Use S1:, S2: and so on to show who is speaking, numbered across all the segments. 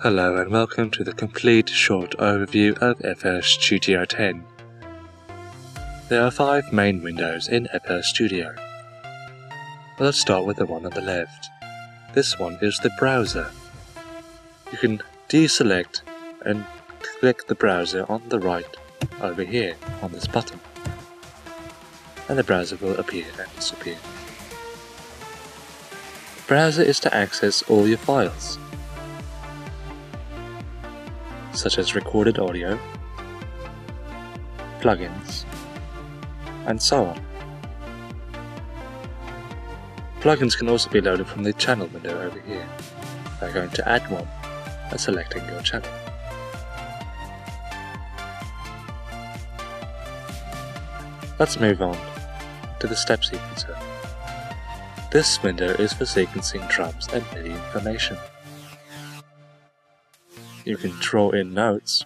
S1: Hello and welcome to the complete short overview of XebraStudio 10. There are 5 main windows in XebraStudio. Let's start with the one on the left. This one is the browser. You can deselect and click the browser on the right over here on this button, and the browser will appear and disappear. The browser is to access all your files, such as recorded audio, plugins, and so on. Plugins can also be loaded from the channel window over here by going to Add One and selecting your channel. Let's move on to the step sequencer. This window is for sequencing drums and MIDI information. You can draw in notes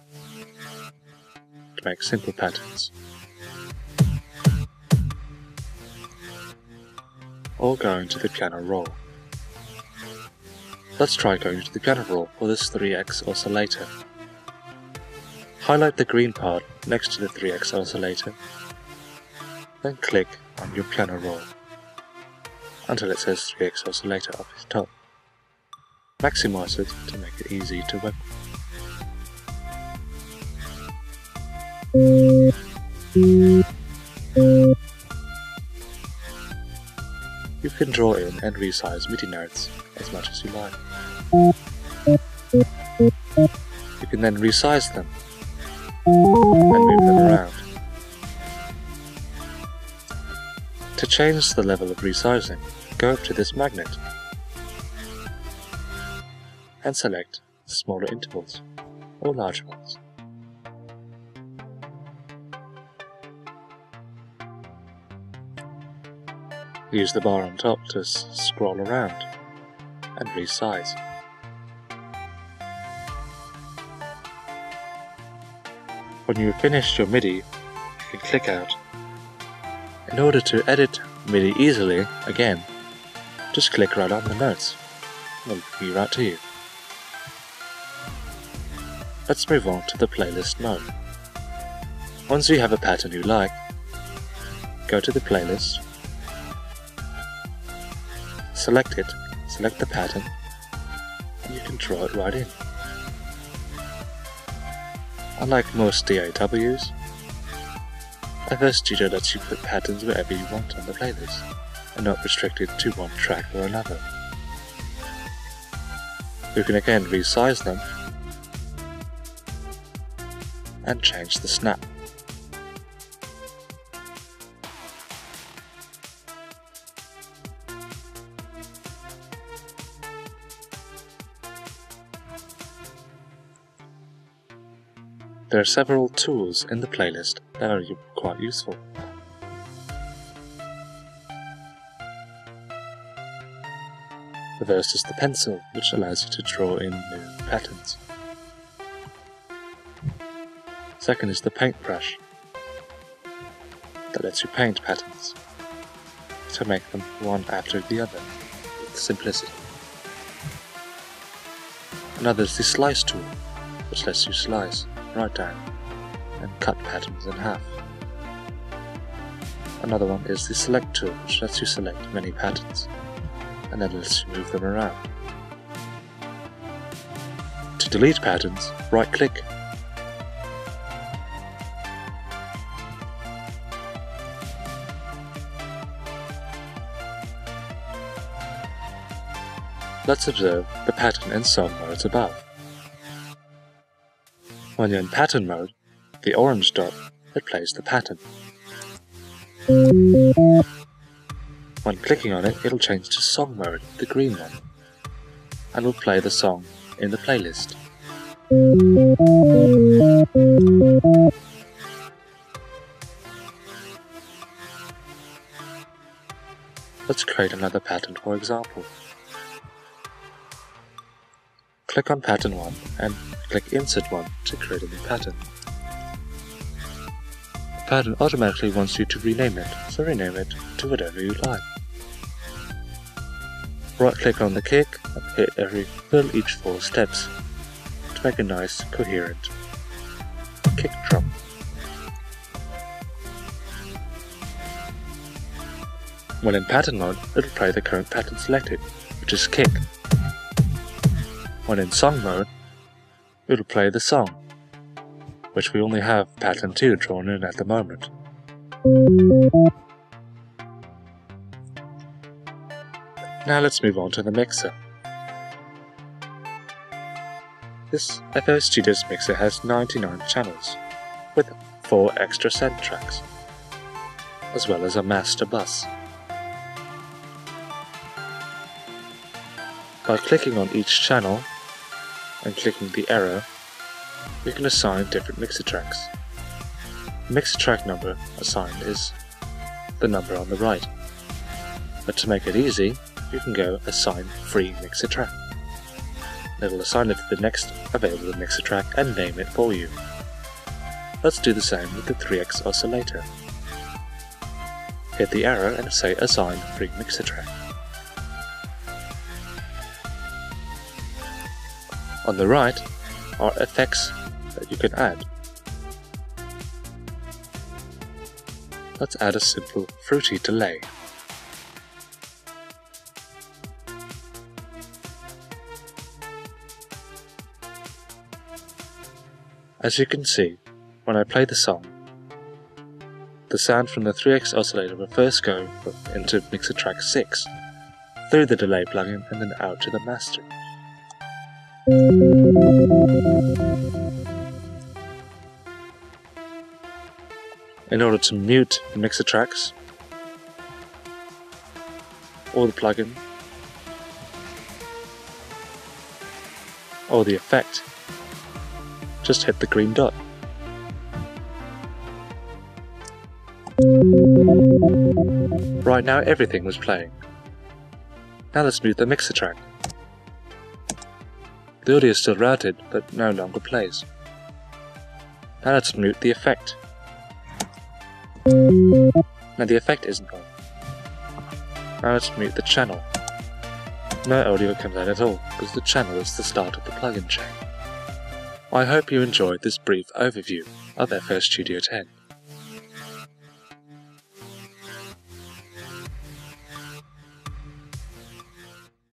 S1: to make simple patterns, or go into the piano roll. Let's try going to the piano roll for this 3x oscillator. Highlight the green part next to the 3x oscillator, then click on your piano roll until it says 3x oscillator up at the top. Maximize it to make it easy to work with. You can draw in and resize MIDI notes as much as you like. You can then resize them and move them around. To change the level of resizing, go up to this magnet and select smaller intervals or larger ones. Use the bar on top to scroll around and resize. When you've finished your MIDI, you can click out. In order to edit MIDI easily, again, just click right on the notes. It'll be right to you. Let's move on to the playlist mode. Once you have a pattern you like, go to the playlist, select it, select the pattern, and you can draw it right in. Unlike most DAWs, XebraStudio lets you put patterns wherever you want on the playlist, and not restricted to one track or another. You can again resize them and change the snap. There are several tools in the playlist that are quite useful. The first is the pencil, which allows you to draw in new patterns. Second is the paintbrush, that lets you paint patterns to make them one after the other with simplicity. Another is the slice tool, which lets you slice right down and cut patterns in half. Another one is the select tool, which lets you select many patterns and then lets you move them around. To delete patterns, right click Let's observe the pattern and song modes above. When you're in pattern mode, the orange dot that plays the pattern. When clicking on it, it'll change to song mode, the green one, and will play the song in the playlist. Let's create another pattern for example. Click on pattern 1 and click insert 1 to create a new pattern. The pattern automatically wants you to rename it, so rename it to whatever you like. Right click on the kick and fill each 4 steps. to make a nice, coherent kick drum. When in pattern mode, it'll play the current pattern selected, which is kick. When in song mode, it'll play the song, which we only have pattern 2 drawn in at the moment. Now let's move on to the mixer. This XebraStudios mixer has 99 channels, with 4 extra send tracks, as well as a master bus. By clicking on each channel and clicking the arrow, you can assign different mixer tracks. The mixer track number assigned is the number on the right, but to make it easy, you can go assign free mixer track. It'll assign it to the next available mixer track and name it for you. Let's do the same with the 3x oscillator. Hit the arrow and say assign free mixer track. On the right are effects that you can add. Let's add a simple fruity delay. As you can see, when I play the song, the sound from the 3x oscillator will first go into mixer track 6, through the delay plugin and then out to the master. In order to mute the mixer tracks, or the plugin, or the effect, just hit the green dot. Right now everything was playing. Now let's mute the mixer track. The audio is still routed, but no longer plays. Now let's mute the effect. Now the effect isn't on. Now let's mute the channel. No audio comes out at all, because the channel is the start of the plugin chain. I hope you enjoyed this brief overview of FL Studio 10.